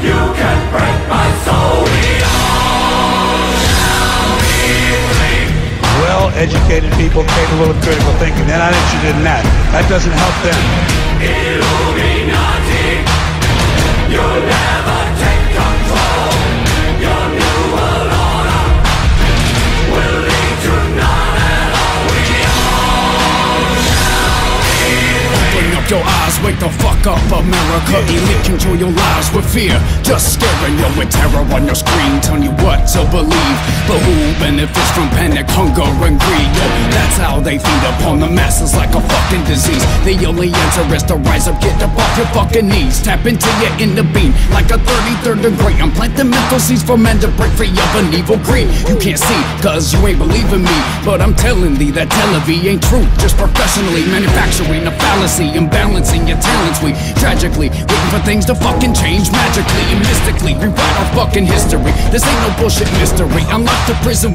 You can break my soul. We all shall be free. Well-educated people capable of critical thinking, they're not interested in that. That doesn't help them. Illuminati, you'll never take control. Your new world order will lead to none at all. We all shall be free. Open up your eyes, wake the fuck up, America. Elite control your lives with fear, just scaring you with terror on your screen, telling you what to believe. But who benefits from panic, hunger, and greed? Yo, that's how they feed upon the masses like a fucking disease. The only answer is to rise up, get up off your fucking knees. Tap into your inner being like a 33rd degree. I'm planting mental seeds for men to break free of an evil greed. You can't see, cause you ain't believing me, but I'm telling thee that television ain't true. Just professionally manufacturing a fallacy, imbalancing your talents. We tragically waiting for things to fucking change magically and mystically. Rewrite our fucking history. This ain't no bullshit mystery. Unlock the prison.